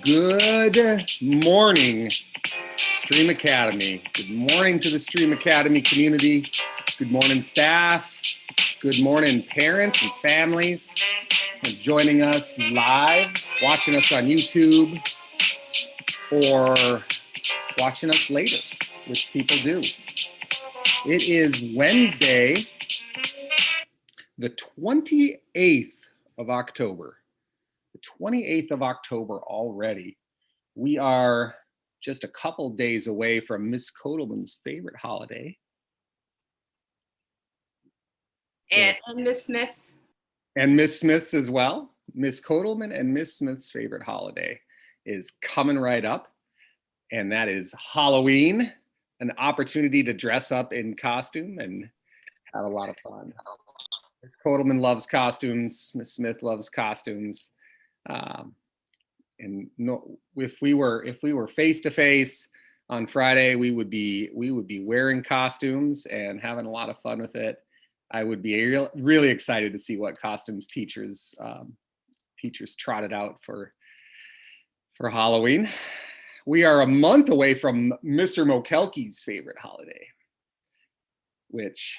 Good morning, STrEAM Academy. Good morning to the STrEAM Academy community. Good morning, staff. Good morning, parents and families joining us live, watching us on YouTube, or watching us later, which people do. It is Wednesday, the 28th of October. The 28th of October already. We are just a couple days away from Miss Kotelman's favorite holiday. And Miss Smith's. And Miss Smith's as well. Miss Kotelman and Miss Smith's favorite holiday is coming right up. And that is Halloween, an opportunity to dress up in costume and have a lot of fun. Miss Kotelman loves costumes. Miss Smith loves costumes. And no, if we were face to face on Friday, we would be wearing costumes and having a lot of fun with it. I would be really excited to see what costumes teachers trotted out for Halloween. We are a month away from Mr. Mokelke's favorite holiday, which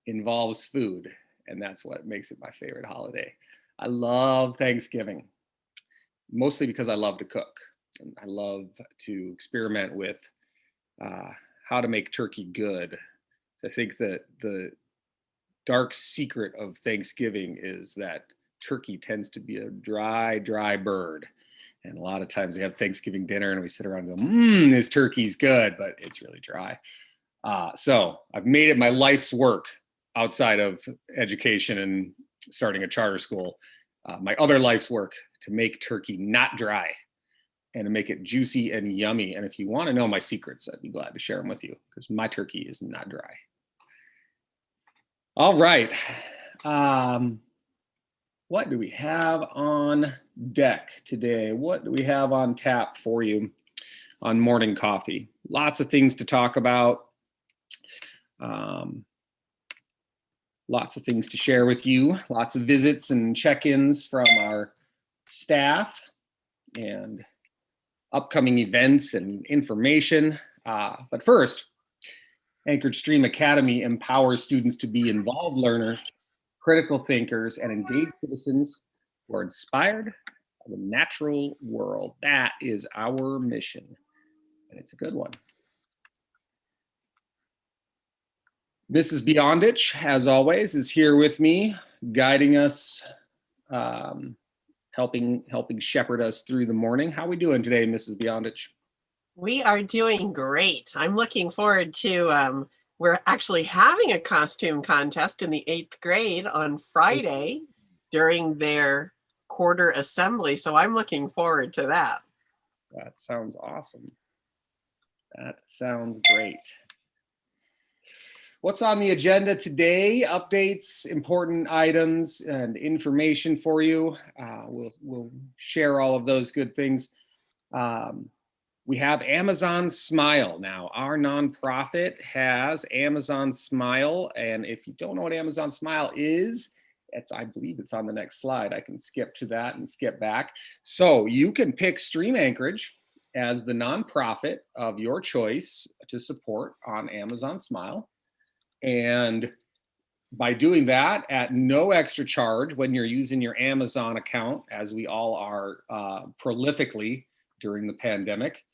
involves food, and that's what makes it my favorite holiday. I love Thanksgiving, mostly because I love to cook. And I love to experiment with how to make turkey good. I think that the dark secret of Thanksgiving is that turkey tends to be a dry bird. And a lot of times we have Thanksgiving dinner and we sit around and go, this turkey's good, but it's really dry. So I've made it my life's work outside of education and starting a charter school. My other life's work to make turkey not dry and to make it juicy and yummy. And if you want to know my secrets, I'd be glad to share them with you because my turkey is not dry. All right. What do we have on deck today? What do we have on tap for you on morning coffee? Lots of things to talk about. Lots of things to share with you. Lots of visits and check-ins from our staff and upcoming events and information. But first, Anchored STrEAM Academy empowers students to be involved learners, critical thinkers, and engaged citizens who are inspired by the natural world. That is our mission, and it's a good one. Mrs. Beyondich, as always, is here with me, guiding us, helping shepherd us through the morning. How are we doing today, Mrs. Beyondich? We are doing great. I'm looking forward to, we're actually having a costume contest in the 8th grade on Friday during their quarter assembly. So I'm looking forward to that. That sounds awesome. That sounds great. What's on the agenda today? Updates, important items, and information for you. We'll share all of those good things. We have Amazon Smile now. Our nonprofit has Amazon Smile, and if you don't know what Amazon Smile is, I believe it's on the next slide. I can skip to that and skip back. So you can pick STrEAM Anchorage as the nonprofit of your choice to support on Amazon Smile. And by doing that at no extra charge when you're using your Amazon account, as we all are prolifically during the pandemic,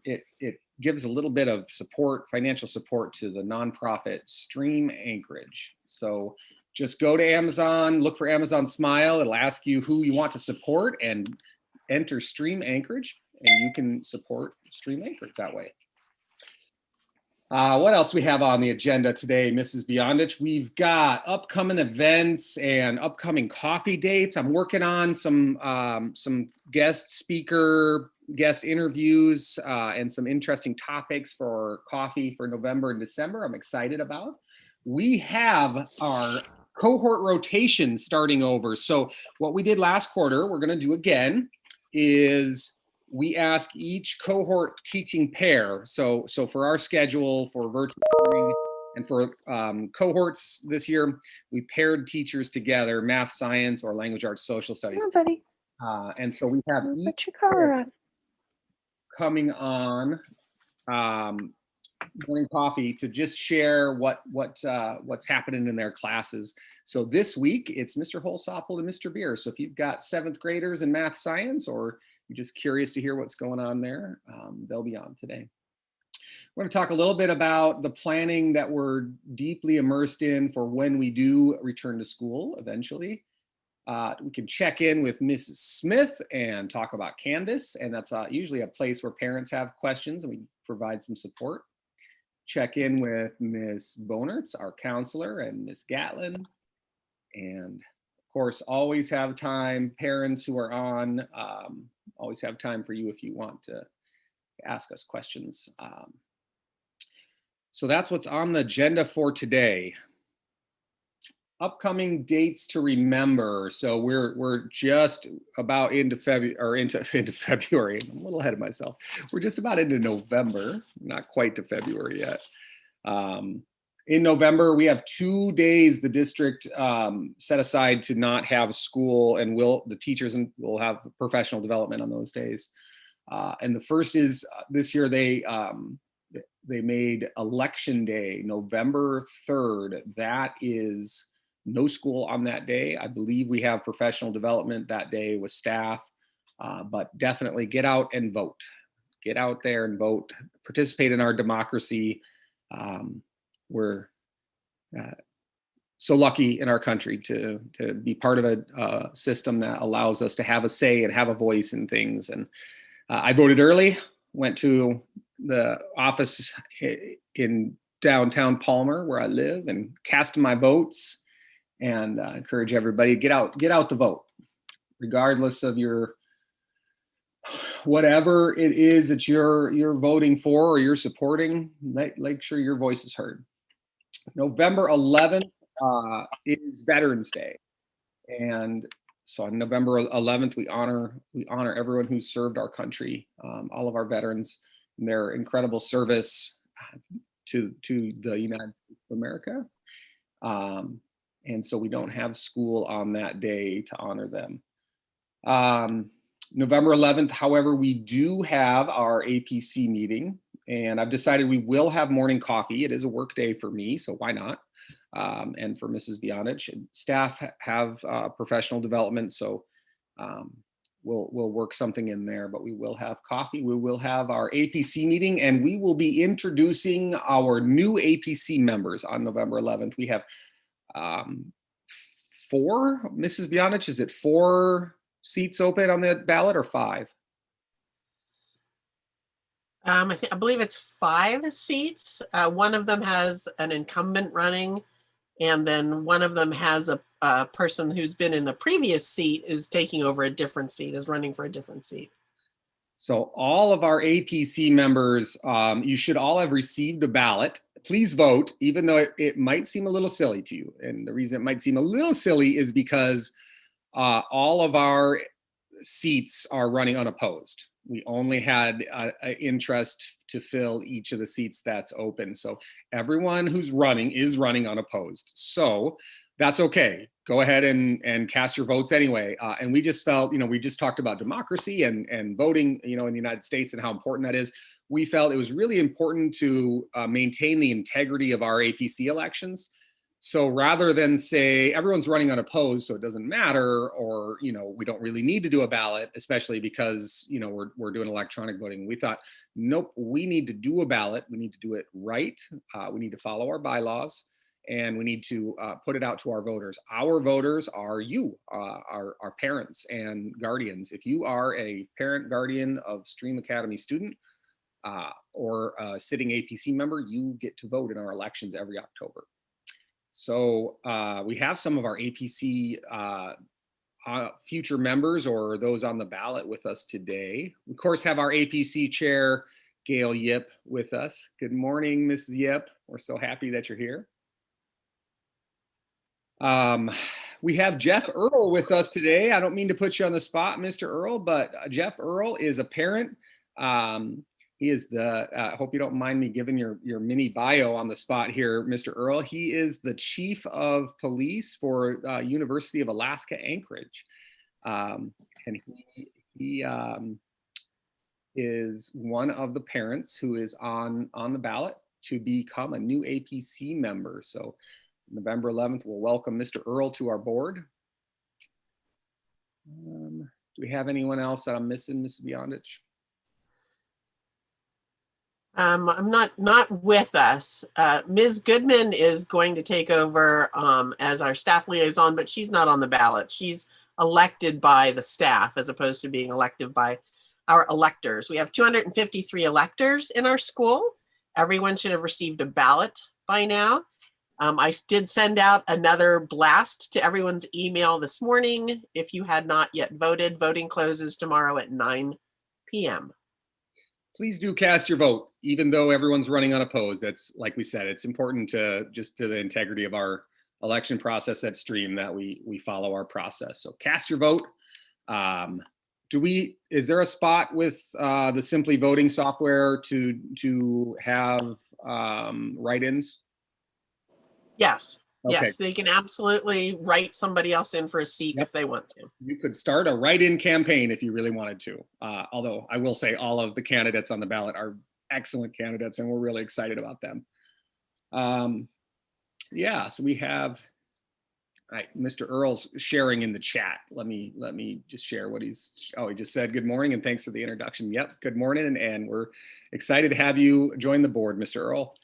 it gives a little bit of support, financial support to the nonprofit STrEAM Anchorage. So just go to Amazon, look for Amazon Smile. It'll ask you who you want to support and enter STrEAM Anchorage, and you can support STrEAM Anchorage that way. What else we have on the agenda today, Mrs. Beyondich? We've got upcoming events and upcoming coffee dates. I'm working on some guest interviews and some interesting topics for coffee for November and December. I'm excited about. We have our cohort rotation starting over. So what we did last quarter, we're going to do again, is we ask each cohort teaching pair. So for our schedule for virtual learning and for cohorts this year, we paired teachers together, math, science, or language arts, social studies. Hi, buddy. And so we have Put your collar on. coming on morning coffee to just share what's happening in their classes. So this week it's Mr. Holsopple and Mr. Bierer. So if you've got 7th graders in math science, or you're just curious to hear what's going on there, they'll be on today. We're going to talk a little bit about the planning that we're deeply immersed in for when we do return to school eventually. We can check in with Mrs. Smith and talk about Canvas, and that's usually a place where parents have questions and we provide some support. Check in with Miss Bonertz, our counselor, and Miss Gatlin. And of course, always have time, parents who are on, always have time for you if you want to ask us questions. So that's what's on the agenda for today. Upcoming dates to remember. So we're just about into February, or into February. I'm a little ahead of myself. We're just about into November, not quite to February yet. In November, we have 2 days the district set aside to not have school, and the teachers will have professional development on those days. And the first is this year they made Election Day, November 3rd. That is no school on that day. I believe we have professional development that day with staff, but definitely get out and vote. Get out there and vote. Participate in our democracy. We're so lucky in our country to be part of a system that allows us to have a say and have a voice in things. And I voted early, went to the office in downtown Palmer where I live and cast my votes, and encourage everybody to get out to vote, regardless of your whatever it is that you're voting for or you're supporting. Make sure your voice is heard. November 11th is Veterans Day, and so on November 11th we honor everyone who's served our country, all of our veterans and their incredible service to the United States of America. And so we don't have school on that day to honor them. November 11th, however, we do have our APC meeting, and I've decided we will have morning coffee. It is a work day for me, so why not? And for Mrs. Bionich. Staff have professional development, so we'll work something in there, but we will have coffee. We will have our APC meeting, and we will be introducing our new APC members on November 11th. We have 4, Mrs. Bionich, is it 4 seats open on the ballot or 5? I believe it's 5 seats. One of them has an incumbent running, and then one of them has a person who's been in a previous seat is taking over a different seat, is running for a different seat. So all of our APC members, you should all have received a ballot. Please vote, even though it might seem a little silly to you. And the reason it might seem a little silly is because all of our seats are running unopposed. We only had interest to fill each of the seats that's open. So everyone who's running is running unopposed. So that's okay. Go ahead and cast your votes anyway. And we just felt, we just talked about democracy and voting, in the United States and how important that is. We felt it was really important to maintain the integrity of our APC elections. So rather than say everyone's running unopposed, so it doesn't matter, or we don't really need to do a ballot, especially because we're doing electronic voting. We thought, nope, we need to do a ballot. We need to do it right. We need to follow our bylaws, and we need to put it out to our voters. Our voters are you, our parents and guardians. If you are a parent guardian of STrEAM Academy student or a sitting APC member, you get to vote in our elections every October. So we have some of our APC future members or those on the ballot with us today. We, of course, have our APC chair, Gail Yip, with us. Good morning, Mrs. Yip. We're so happy that you're here. We have Jeff Earl with us today. I don't mean to put you on the spot, Mr. Earl, but Jeff Earl is a parent. He is I hope you don't mind me giving your mini bio on the spot here, Mr. Earl. He is the chief of police for University of Alaska Anchorage. And he is one of the parents who is on the ballot to become a new APC member. So November 11th, we'll welcome Mr. Earl to our board. Do we have anyone else that I'm missing, Mrs. Beyondich? I'm not with us. Ms. Goodman is going to take over as our staff liaison, but she's not on the ballot. She's elected by the staff as opposed to being elected by our electors. We have 253 electors in our school. Everyone should have received a ballot by now. I did send out another blast to everyone's email this morning. If you had not yet voted, voting closes tomorrow at 9 p.m. Please do cast your vote, even though everyone's running unopposed. That's, like we said, it's important to the integrity of our election process at STrEAM that we follow our process. So cast your vote. Is there a spot with the Simply Voting software to have write-ins? Yes. Okay. Yes, they can absolutely write somebody else in for a seat if they want to. You could start a write-in campaign if you really wanted to. Although I will say all of the candidates on the ballot are excellent candidates and we're really excited about them. Yeah, so we have Mr. Earl's sharing in the chat. Let me just share what he just said good morning and thanks for the introduction. Yep, good morning, and we're excited to have you join the board, Mr. Earl.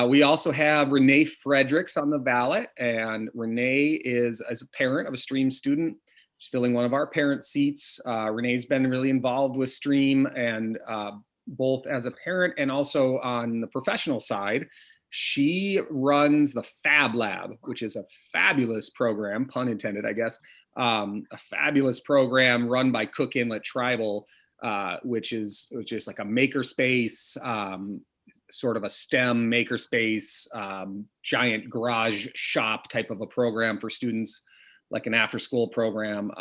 We also have Renee Fredericks on the ballot, and Renee is as a parent of a STrEAM student. She's filling one of our parent seats. Renee's been really involved with STrEAM, and both as a parent and also on the professional side. She runs the Fab Lab, which is a fabulous program, pun intended, I guess, a fabulous program run by Cook Inlet Tribal, which is like a makerspace, sort of a STEM makerspace, giant garage shop type of a program for students, like an after school program.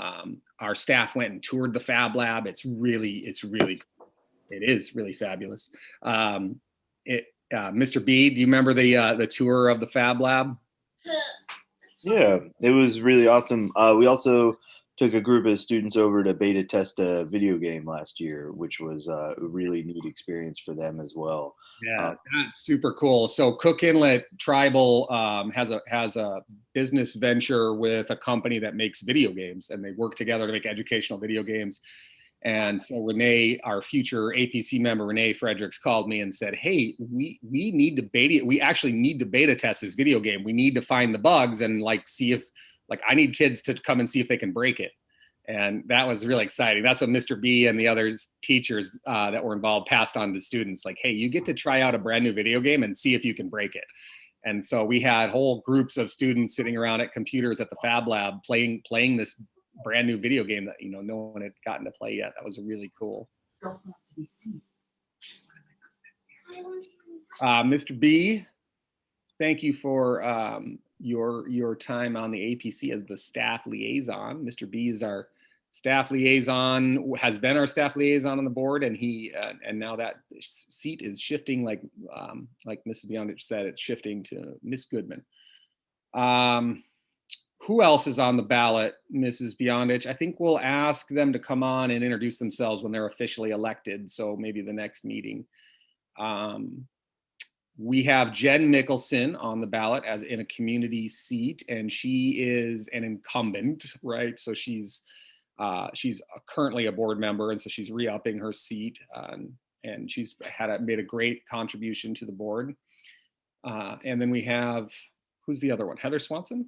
Our staff went and toured the Fab Lab. It is really fabulous. Mr. B, do you remember the tour of the Fab Lab? Yeah, it was really awesome. We also took a group of students over to beta test a video game last year, which was a really neat experience for them as well. Yeah, that's super cool. So Cook Inlet Tribal has a business venture with a company that makes video games, and they work together to make educational video games. And so Renee, our future APC member, Renee Fredericks, called me and said, hey, we actually need to beta test this video game. We need to find the bugs and see if, I need kids to come and see if they can break it. And that was really exciting. That's what Mr. B and the others teachers that were involved passed on to students, hey, you get to try out a brand new video game and see if you can break it. And so we had whole groups of students sitting around at computers at the Fab Lab playing this brand new video game that no one had gotten to play yet. That was really cool. Mr. B, thank you for your time on the APC as the staff liaison. Mr. B is our staff liaison, has been our staff liaison on the board, and he and now that seat is shifting, like Mrs. Beyondich said, it's shifting to Miss Goodman. Who else is on the ballot, Mrs. Beyondich? I think we'll ask them to come on and introduce themselves when they're officially elected. So maybe the next meeting. We have Jen Mickelson on the ballot as in a community seat, and she is an incumbent, right? So she's currently a board member, and so she's re-upping her seat, and she's made a great contribution to the board. And then we have, who's the other one? Heather Swanson?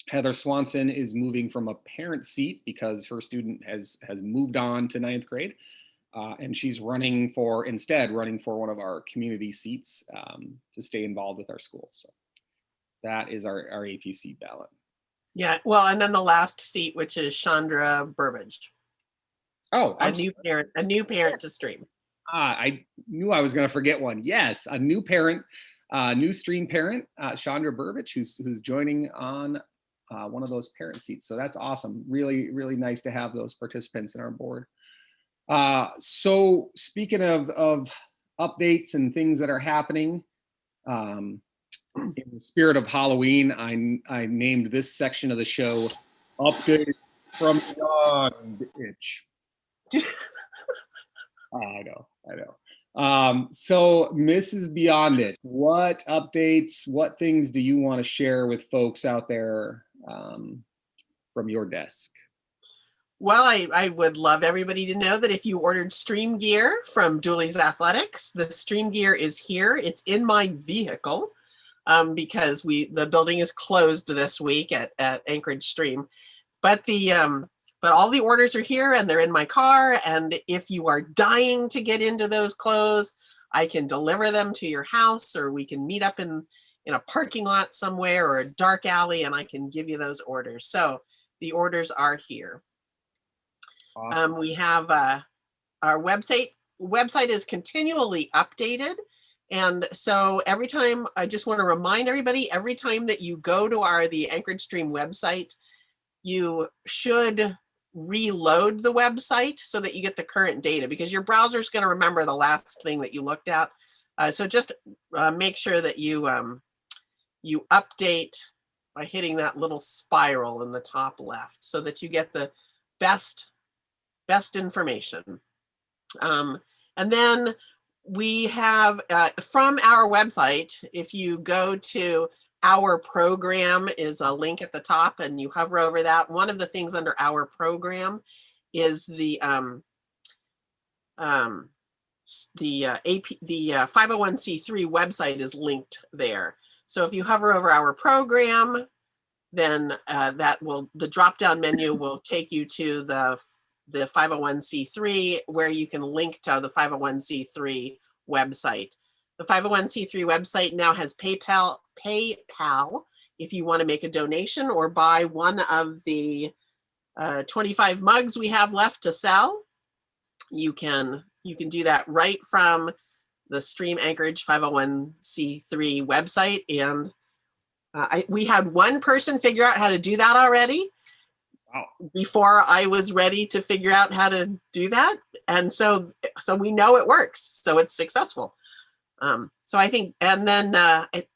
Heather Swanson is moving from a parent seat because her student has moved on to 9th grade. And she's running for one of our community seats to stay involved with our school. So that is our APC ballot. Yeah, well, and then the last seat, which is Chandra Burbage. Oh, a new parent to STrEAM. I knew I was going to forget one. Yes, a new parent, new STrEAM parent, Chandra Burbage, who's joining on one of those parent seats. So that's awesome. Really, really nice to have those participants in our board. So speaking of updates and things that are happening, in the spirit of Halloween, I named this section of the show Update from beyond itch. I know. So Mrs. Beyond It, what updates, what things do you want to share with folks out there from your desk? Well, I would love everybody to know that if you ordered STrEAM gear from Dooley's Athletics, the STrEAM gear is here. It's in my vehicle because the building is closed this week at Anchorage STrEAM. But but all the orders are here and they're in my car. And if you are dying to get into those clothes, I can deliver them to your house, or we can meet up in a parking lot somewhere or a dark alley, and I can give you those orders. So the orders are here. Awesome. We have our website is continually updated. And so every time, I just want to remind everybody, every time that you go to the Anchorage STrEAM website, you should reload the website so that you get the current data, because your browser is going to remember the last thing that you looked at. So just make sure that you you update by hitting that little spiral in the top left so that you get the best information. And then we have from our website, if you go to our program, is a link at the top, and you hover over that. One of the things under our program is the 501c3 website is linked there. So if you hover over our program, then the drop-down menu will take you to the 501c3, where you can link to the 501c3 website. The 501c3 website now has PayPal if you want to make a donation or buy one of the 25 mugs we have left to sell. You can do that right from the STrEAM Anchorage 501c3 website. And we had one person figure out how to do that already. Wow. Before I was ready to figure out how to do that. And so we know it works. So it's successful. So I think, and then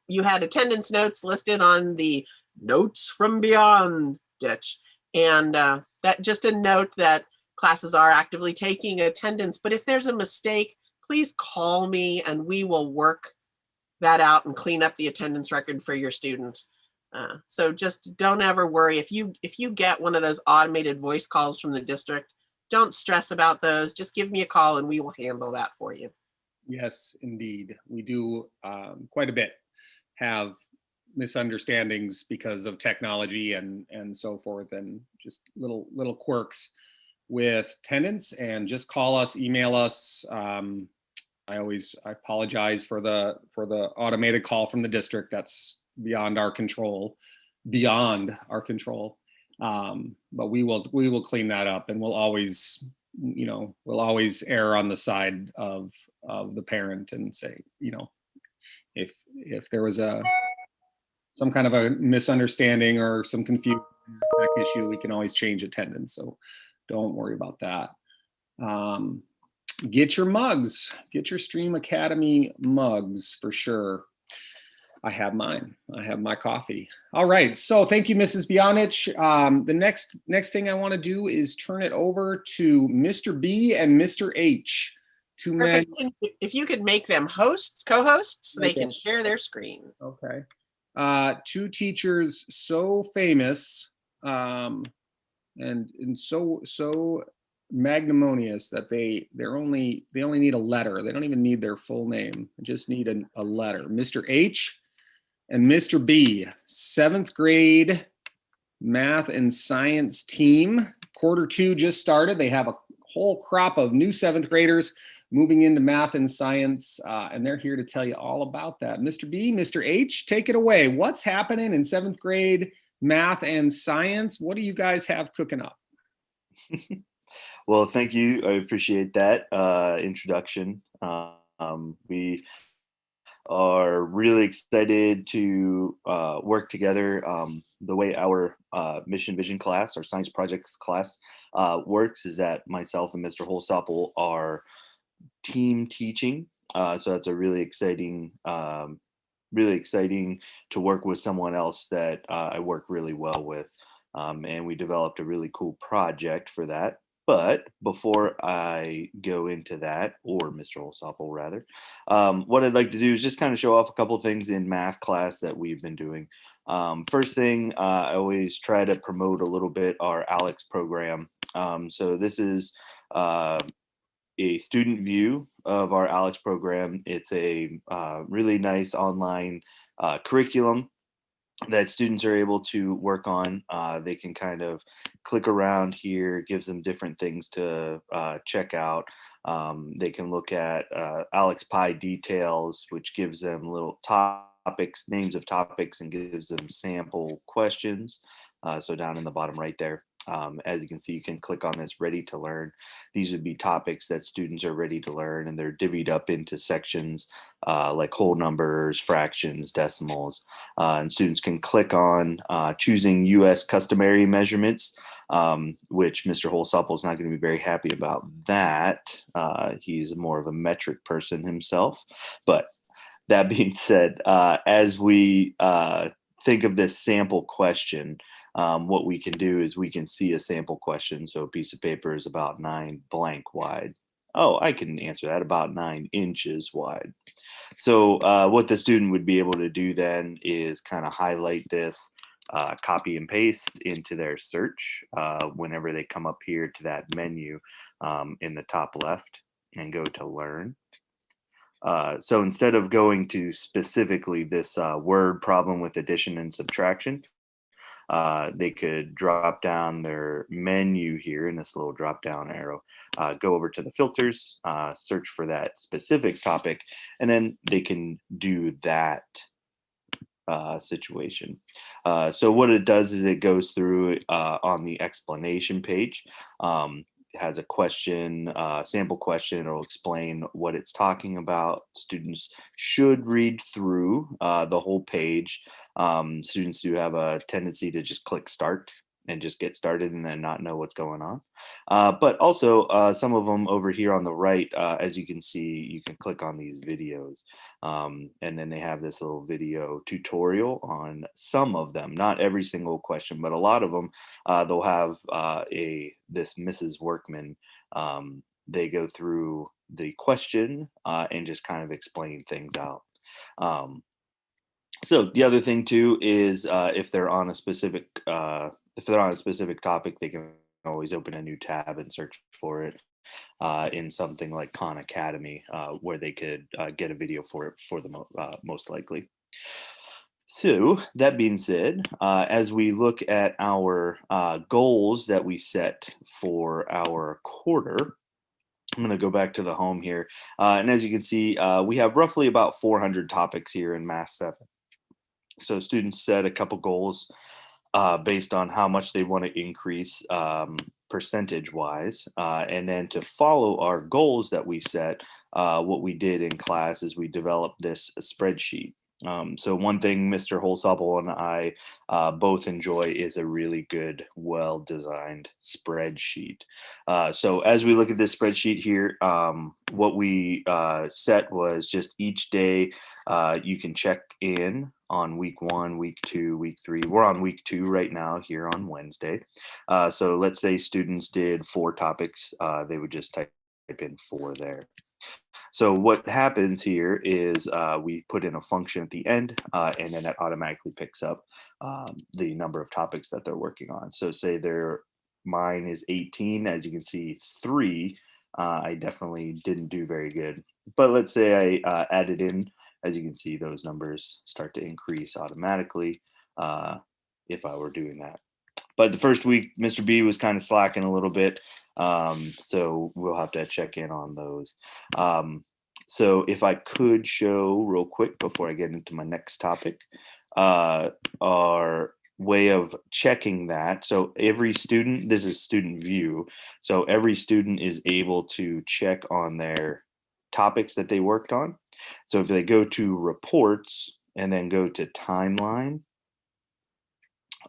you had attendance notes listed on the Notes from Beyond ditch. And that just a note that classes are actively taking attendance. But if there's a mistake, please call me and we will work that out and clean up the attendance record for your student. So just don't ever worry. If you get one of those automated voice calls from the district, don't stress about those. Just give me a call and we will handle that for you. Yes, indeed. We do quite a bit have misunderstandings because of technology and so forth, and just little quirks with attendance. And just call us, email us. I apologize for the automated call from the district. That's beyond our control. But we will clean that up, and we'll always err on the side of the parent and say, if there was some kind of a misunderstanding or some confusion issue, we can always change attendance. So don't worry about that. Get your mugs, get your STrEAM Academy mugs for sure. I have mine. I have my coffee. All right. So thank you, Mrs. Bionich. The next thing I want to do is turn it over to Mr. B and Mr. H. Two men. If you could make them co-hosts, so they can share their screen. Okay. Two teachers so famous and so magnanimous that they only need a letter. They don't even need their full name. They just need a letter. Mr. H and Mr. B, 7th grade math and science team. Quarter 2 just started. They have a whole crop of new 7th graders moving into math and science, and they're here to tell you all about that. Mr. B, Mr. H, take it away. What's happening in 7th grade math and science? What do you guys have cooking up? Well, thank you. I appreciate that introduction. We are really excited to work together. The way our mission vision class, our science projects class works is that myself and Mr. Holsopple are team teaching. So that's a really exciting to work with someone else that I work really well with. And we developed a really cool project for that. But before I go into that, or Mr. Holsopple rather, what I'd like to do is just kind of show off a couple things in math class that we've been doing. First thing, I always try to promote a little bit our Alex program. So this is a student view of our Alex program. It's a really nice online curriculum that students are able to work on. They can kind of click around here, gives them different things to check out. They can look at Alex Pi details, which gives them little topics, names of topics, and gives them sample questions. So down in the bottom right there. As you can see, you can click on this ready to learn. These would be topics that students are ready to learn, and they're divvied up into sections like whole numbers, fractions, decimals. And students can click on choosing US customary measurements, which Mr. Holsopple is not going to be very happy about that. He's more of a metric person himself. But that being said, as we think of this sample question, what we can do is we can see a sample question. So a piece of paper is about 9 blank wide. Oh, I can answer that, about 9 inches wide. So what the student would be able to do then is kind of highlight this, copy and paste into their search whenever they come up here to that menu in the top left and go to learn. So instead of going to specifically this word problem with addition and subtraction, they could drop down their menu here in this little drop down arrow, go over to the filters, search for that specific topic, and then they can do that situation. So what it does is it goes through on the explanation page. Has a question, sample question. It'll explain what it's talking about. Students should read through the whole page. Students do have a tendency to just click start and just get started and then not know what's going on. But also some of them over here on the right, as you can see, you can click on these videos. And then they have this little video tutorial on some of them, not every single question, but a lot of them. They'll have this Mrs. Workman. They go through the question and just kind of explain things out. So the other thing too is if they're on a specific topic, they can always open a new tab and search for it in something like Khan Academy, where they could get a video for it for the most likely. So that being said, as we look at our goals that we set for our quarter, I'm going to go back to the home here. And as you can see, we have roughly about 400 topics here in Math 7. So students set a couple goals based on how much they want to increase percentage wise. And then to follow our goals that we set, what we did in class is we developed this spreadsheet. So one thing Mr. Holsopple and I both enjoy is a really good, well-designed spreadsheet. So as we look at this spreadsheet here, what we set was just each day you can check in on week 1, week 2, week 3. We're on week 2 right now here on Wednesday. So let's say students did 4 topics. They would just type in 4 there. So what happens here is we put in a function at the end, and then that automatically picks up the number of topics that they're working on. So say mine is 18, as you can see, 3. I definitely didn't do very good. But let's say I added in, as you can see, those numbers start to increase automatically if I were doing that. But the first week, Mr. B was kind of slacking a little bit. So we'll have to check in on those. So if I could show real quick before I get into my next topic, our way of checking that. So every student, this is student view. So every student is able to check on their topics that they worked on. So if they go to reports and then go to timeline,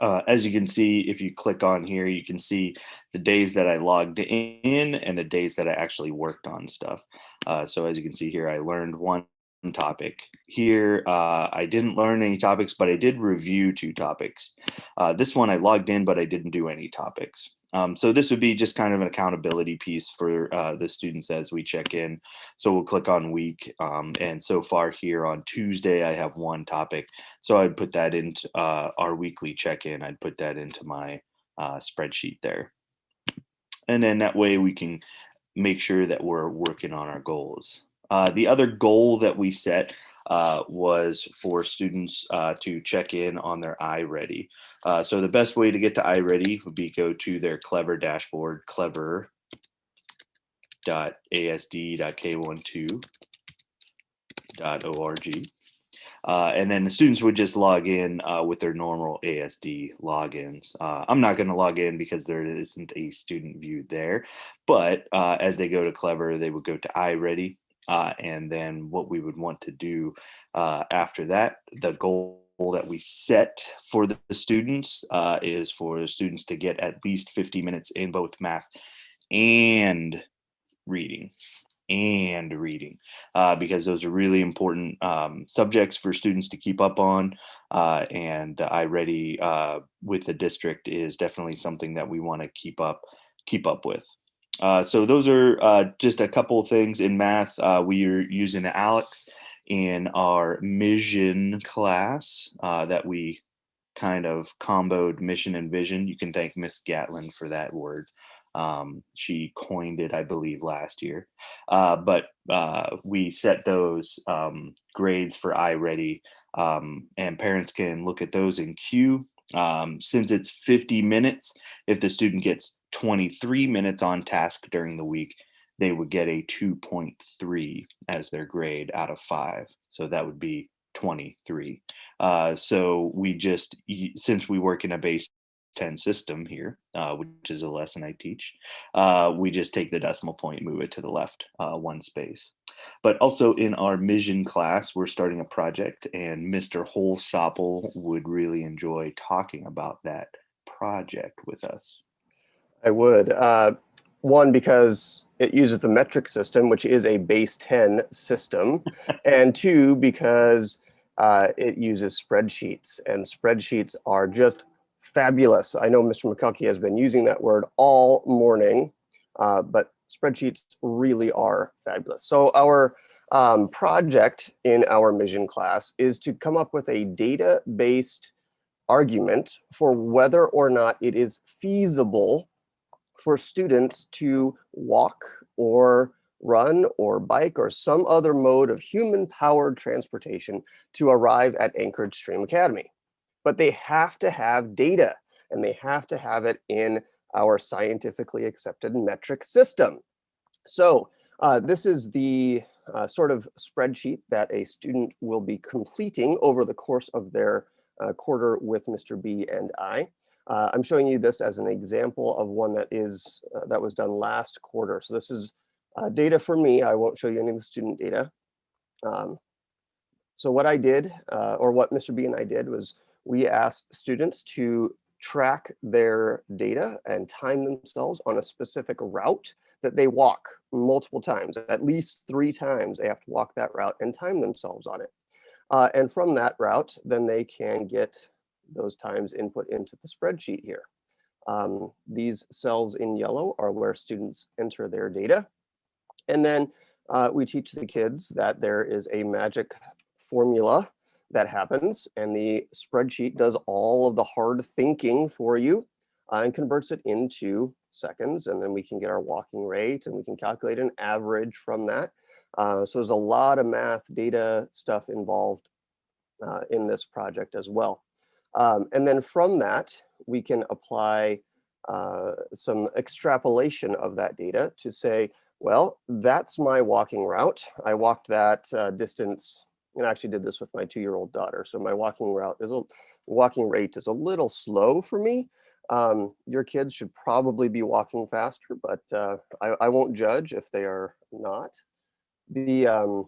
as you can see, if you click on here, you can see the days that I logged in and the days that I actually worked on stuff. So as you can see here, I learned 1 topic. Here, I didn't learn any topics, but I did review 2 topics. This one I logged in, but I didn't do any topics. So this would be just kind of an accountability piece for the students as we check in. So we'll click on week. And so far here on Tuesday, I have 1 topic. So I'd put that into our weekly check-in. I'd put that into my spreadsheet there. And then that way we can make sure that we're working on our goals. The other goal that we set was for students to check in on their iReady. So the best way to get to iReady would be go to their Clever dashboard, clever.asd.k12.org. And then the students would just log in with their normal ASD logins. I'm not going to log in because there isn't a student view there, but as they go to Clever, they would go to iReady. And then what we would want to do after that, the goal that we set for the students is for the students to get at least 50 minutes in both math and reading. Because those are really important subjects for students to keep up on, and iReady with the district is definitely something that we want to keep up with. So those are just a couple of things in math. We are using Alex in our Mission class that we kind of comboed mission and vision. You can thank Miss Gatlin for that word. She coined it, I believe, last year. But we set those grades for iReady, and parents can look at those in Q. Since it's 50 minutes, if the student gets 23 minutes on task during the week, they would get a 2.3 as their grade out of 5. So that would be 23. So we just, since we work in a base 10 system here, which is a lesson I teach, we just take the decimal point, move it to the left 1 space. But also in our Mission class, we're starting a project, and Mr. Holsopple would really enjoy talking about that project with us. I would. 1, because it uses the metric system, which is a base 10 system, and 2, because it uses spreadsheets, and spreadsheets are just fabulous. I know Mr. McCulkey has been using that word all morning, but spreadsheets really are fabulous. So our project in our Mission class is to come up with a data-based argument for whether or not it is feasible for students to walk or run or bike or some other mode of human-powered transportation to arrive at Anchorage STrEAM Academy. But they have to have data, and they have to have it in our scientifically accepted metric system. So this is the sort of spreadsheet that a student will be completing over the course of their quarter with Mr. B and I. I'm showing you this as an example of one that was done last quarter. So this is data for me. I won't show you any of the student data. So what I did, or what Mr. B and I did, was we asked students to track their data and time themselves on a specific route that they walk multiple times. At least 3 times they have to walk that route and time themselves on it. And from that route, then they can get those times input into the spreadsheet here. These cells in yellow are where students enter their data. And then we teach the kids that there is a magic formula that happens, and the spreadsheet does all of the hard thinking for you and converts it into seconds. And then we can get our walking rate, and we can calculate an average from that. So there's a lot of math data stuff involved in this project as well. And then from that, we can apply some extrapolation of that data to say, well, that's my walking route. I walked that distance, and I actually did this with my 2-year-old daughter. So my walking rate is a little slow for me. Your kids should probably be walking faster, but I won't judge if they are not. The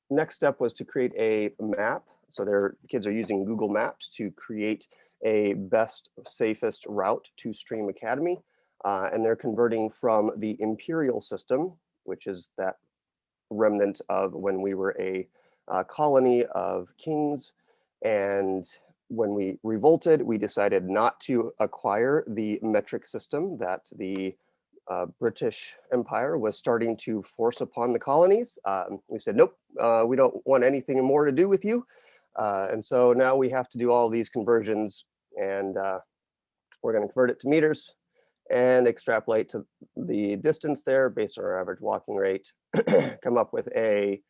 next step was to create a map. So their kids are using Google Maps to create a best, safest route to STrEAM Academy. And they're converting from the imperial system, which is that remnant of when we were a colony of kings. And when we revolted, we decided not to acquire the metric system that the British Empire was starting to force upon the colonies. We said, nope, we don't want anything more to do with you. And so now we have to do all these conversions, and we're going to convert it to meters and extrapolate to the distance there based on our average walking rate, come up with a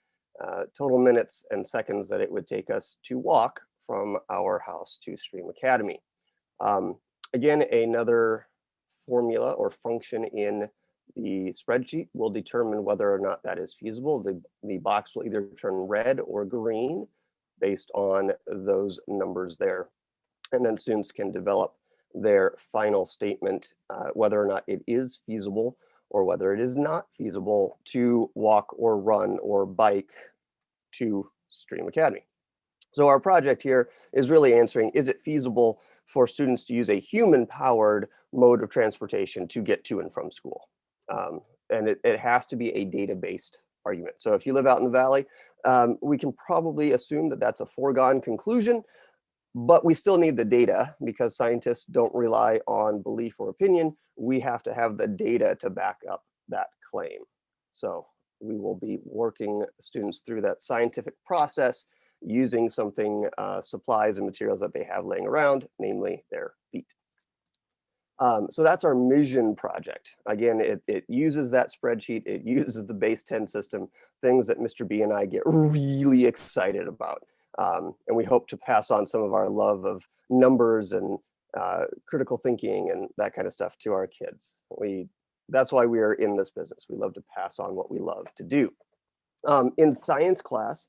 total minutes and seconds that it would take us to walk from our house to STrEAM Academy. Again, another formula or function in the spreadsheet will determine whether or not that is feasible. The box will either turn red or green based on those numbers there. And then students can develop their final statement, whether or not it is feasible or whether it is not feasible to walk or run or bike to STrEAM Academy. So our project here is really answering, is it feasible for students to use a human-powered mode of transportation to get to and from school? And it has to be a data-based argument. So if you live out in the valley, we can probably assume that that's a foregone conclusion, but we still need the data because scientists don't rely on belief or opinion. We have to have the data to back up that claim. So we will be working students through that scientific process using something, supplies and materials that they have laying around, namely their feet. So that's our mission project. Again, it uses that spreadsheet, it uses the base 10 system, things that Mr. B and I get really excited about. And we hope to pass on some of our love of numbers and critical thinking and that kind of stuff to our kids. That's why we are in this business. We love to pass on what we love to do. In science class,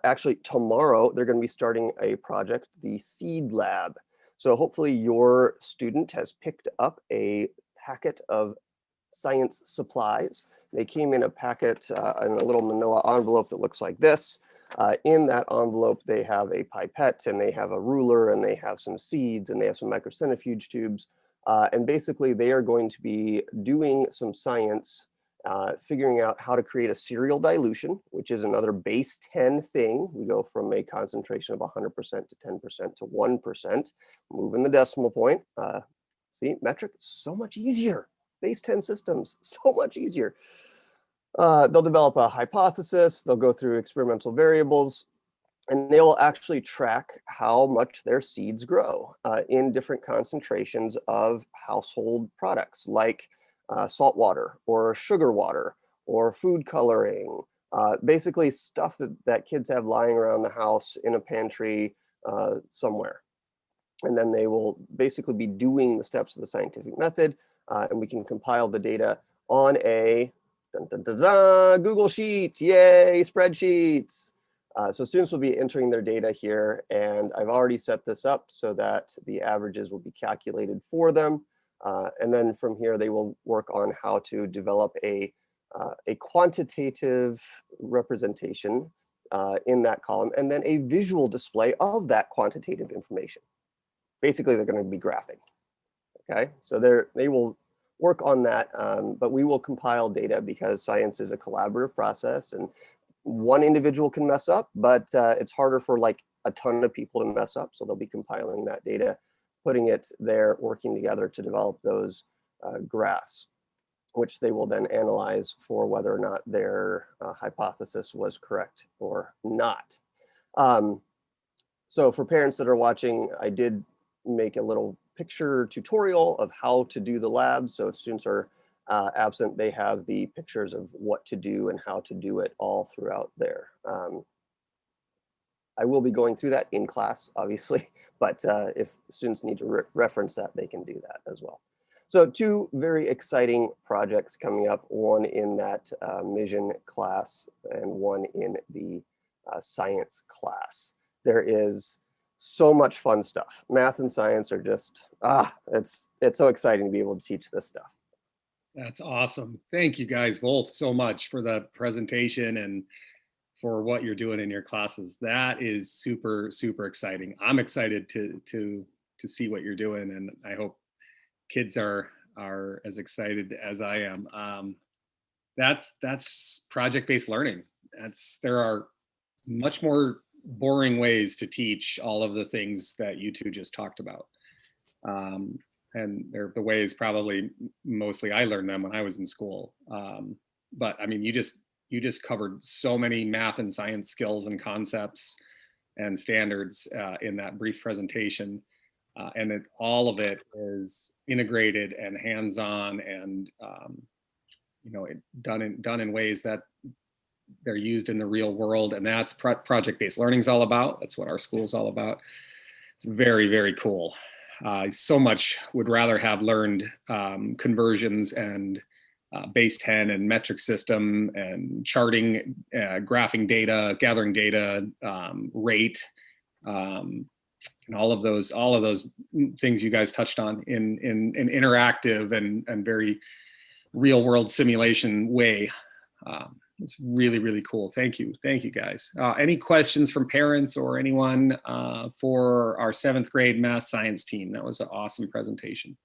actually tomorrow, they're going to be starting a project, the Seed Lab. So hopefully your student has picked up a packet of science supplies. They came in a packet in a little manila envelope that looks like this. In that envelope, they have a pipette and they have a ruler and they have some seeds and they have some microcentrifuge tubes. And basically they are going to be doing some science, figuring out how to create a serial dilution, which is another base 10 thing. We go from a concentration of 100% to 10% to 1%, moving the decimal point. See, metric, so much easier. Base 10 systems, so much easier. They'll develop a hypothesis, they'll go through experimental variables, and they will actually track how much their seeds grow in different concentrations of household products like salt water or sugar water or food coloring, basically stuff that kids have lying around the house in a pantry somewhere. And then they will basically be doing the steps of the scientific method, and we can compile the data on a Google Sheet, yay, spreadsheets. So students will be entering their data here, and I've already set this up so that the averages will be calculated for them. And then from here, they will work on how to develop a quantitative representation in that column, and then a visual display of that quantitative information. Basically, they're going to be graphing. Okay, so they will work on that, but we will compile data because science is a collaborative process, and one individual can mess up, but it's harder for like a ton of people to mess up. So they'll be compiling that data, putting it there, working together to develop those graphs, which they will then analyze for whether or not their hypothesis was correct or not. So for parents that are watching, I did make a little picture tutorial of how to do the lab. So if students are absent, they have the pictures of what to do and how to do it all throughout there. I will be going through that in class, obviously, but if students need to reference that, they can do that as well. So two very exciting projects coming up, one in that mission class and one in the science class. There is so much fun stuff. Math and science are just, it's so exciting to be able to teach this stuff. That's awesome. Thank you guys both so much for the presentation and for what you're doing in your classes. That is super, super exciting. I'm excited to see what you're doing, and I hope kids are as excited as I am. That's project-based learning. There are much more boring ways to teach all of the things that you two just talked about. And they're the ways probably mostly I learned them when I was in school. But I mean, you just covered so many math and science skills and concepts and standards in that brief presentation. And all of it is integrated and hands-on and done in ways that they're used in the real world. And that's project-based learning is all about. That's what our school is all about. It's very, very cool. So much would rather have learned conversions and base 10 and metric system and charting, graphing data, gathering data, rate, and all of those things you guys touched on in interactive and very real world simulation way. It's really, really cool. Thank you guys. Any questions from parents or anyone for our 7th grade math science team? That was an awesome presentation.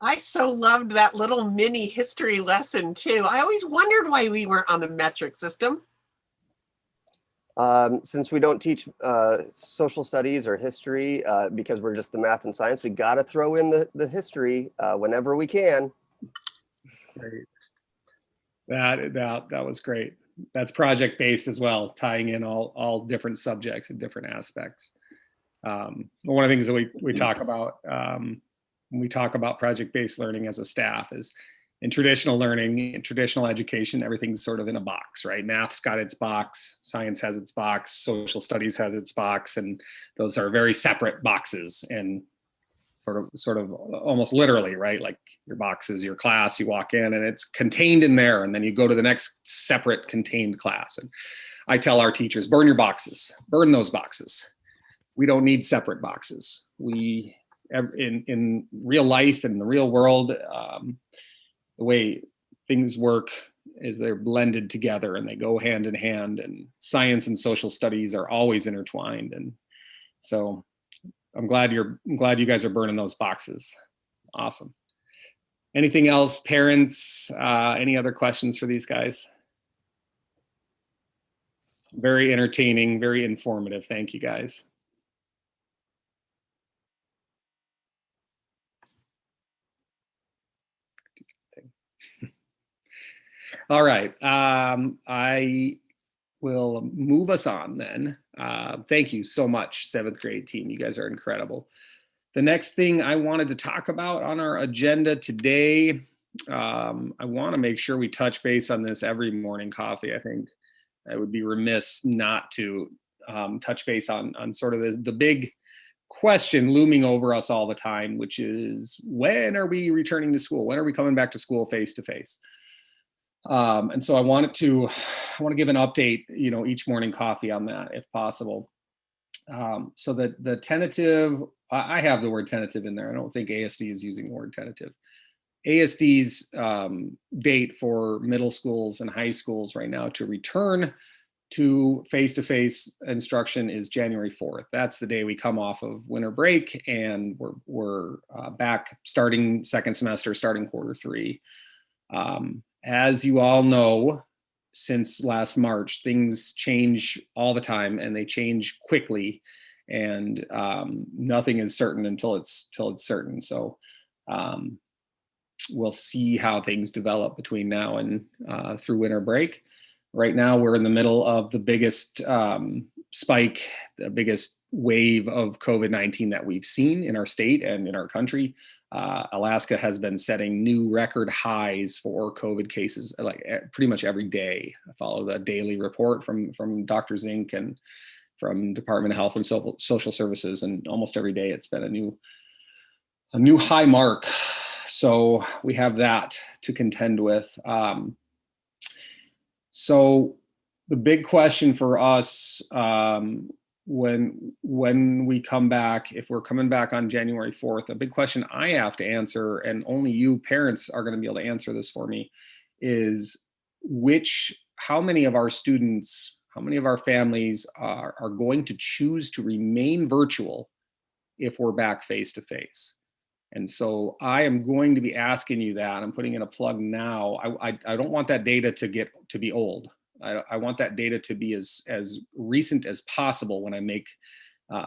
I so loved that little mini history lesson too. I always wondered why we weren't on the metric system. Since we don't teach social studies or history because we're just the math and science, we got to throw in the history whenever we can. Great. That was great. That's project based as well, tying in all different subjects and different aspects. One of the things that we talk about when we talk about project-based learning as a staff is in traditional learning, in traditional education, everything's sort of in a box, right? Math's got its box, science has its box, social studies has its box, and those are very separate boxes and sort of almost literally, right? Like your box is your class, you walk in and it's contained in there, and then you go to the next separate contained class. And I tell our teachers, burn your boxes, burn those boxes. We don't need separate boxes. In real life and the real world, the way things work is they're blended together and they go hand in hand, and science and social studies are always intertwined. And so I'm glad you guys are burning those boxes. Awesome. Anything else, parents? Any other questions for these guys? Very entertaining, very informative. Thank you guys. All right, I will move us on then. Thank you so much, 7th grade team. You guys are incredible. The next thing I wanted to talk about on our agenda today, I want to make sure we touch base on this every morning coffee. I think I would be remiss not to touch base on sort of the big question looming over us all the time, which is, when are we returning to school? When are we coming back to school face to face? And so I want to give an update, each morning coffee on that if possible. So the tentative, I have the word tentative in there. I don't think ASD is using the word tentative. ASD's date for middle schools and high schools right now to return to face-to-face instruction is January 4th. That's the day we come off of winter break, and we're back starting second semester, starting quarter 3. As you all know, since last March, things change all the time, and they change quickly, and nothing is certain until it's certain. So we'll see how things develop between now and through winter break. Right now, we're in the middle of the biggest spike, the biggest wave of COVID-19 that we've seen in our state and in our country. Alaska has been setting new record highs for COVID cases, like pretty much every day. I follow the daily report from Dr. Zink and from Department of Health and Social Services, and almost every day it's been a new high mark. So we have that to contend with. So the big question for us, when we come back, if we're coming back on January 4th, a big question I have to answer, and only you parents are going to be able to answer this for me, is how many of our students, how many of our families are going to choose to remain virtual if we're back face to face? And so I am going to be asking you that. I'm putting in a plug now. I don't want that data to be old. I want that data to be as recent as possible when I make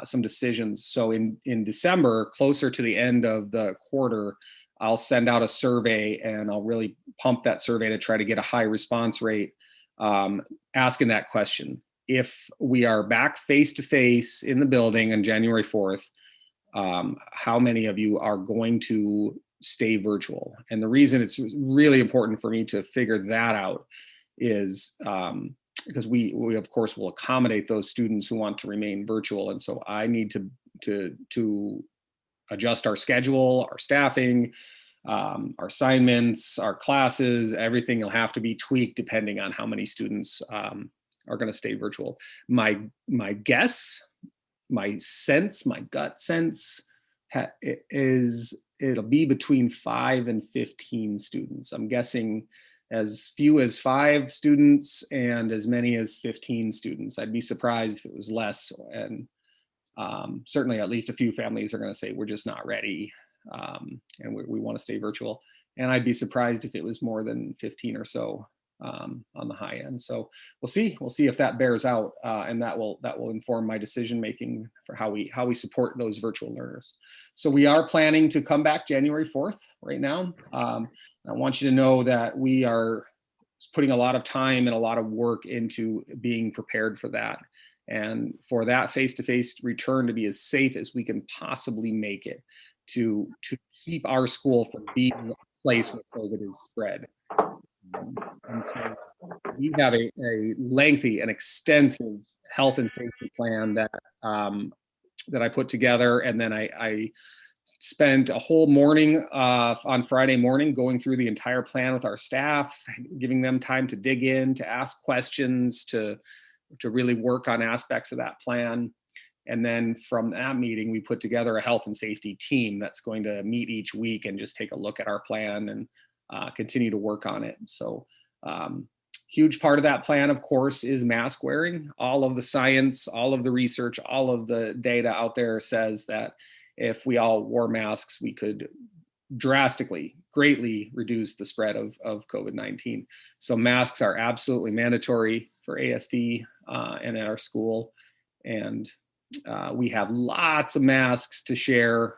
some decisions. So in December, closer to the end of the quarter, I'll send out a survey, and I'll really pump that survey to try to get a high response rate, asking that question. If we are back face-to-face in the building on January 4th, how many of you are going to stay virtual? And the reason it's really important for me to figure that out is because we of course will accommodate those students who want to remain virtual. And so I need to adjust our schedule, our staffing, our assignments, our classes. Everything will have to be tweaked depending on how many students are going to stay virtual. My guess, my sense, my gut sense is it'll be between 5 and 15 students. I'm guessing as few as 5 students and as many as 15 students. I'd be surprised if it was less. And certainly at least a few families are going to say, we're just not ready, and we want to stay virtual. And I'd be surprised if it was more than 15 or so on the high end. So we'll see if that bears out, and that will inform my decision making for how we support those virtual learners. So we are planning to come back January 4th right now. I want you to know that we are putting a lot of time and a lot of work into being prepared for that, and for that face-to-face return to be as safe as we can possibly make it, to keep our school from being a place where COVID is spread. And so we have a lengthy and extensive health and safety plan that I put together, and then I spent a whole morning on Friday morning going through the entire plan with our staff, giving them time to dig in, to ask questions, to really work on aspects of that plan. And then from that meeting, we put together a health and safety team that's going to meet each week and just take a look at our plan and continue to work on it. So huge part of that plan, of course, is mask wearing. All of the science, all of the research, all of the data out there says that if we all wore masks, we could drastically, greatly reduce the spread of COVID-19. So masks are absolutely mandatory for ASD and at our school. And we have lots of masks to share,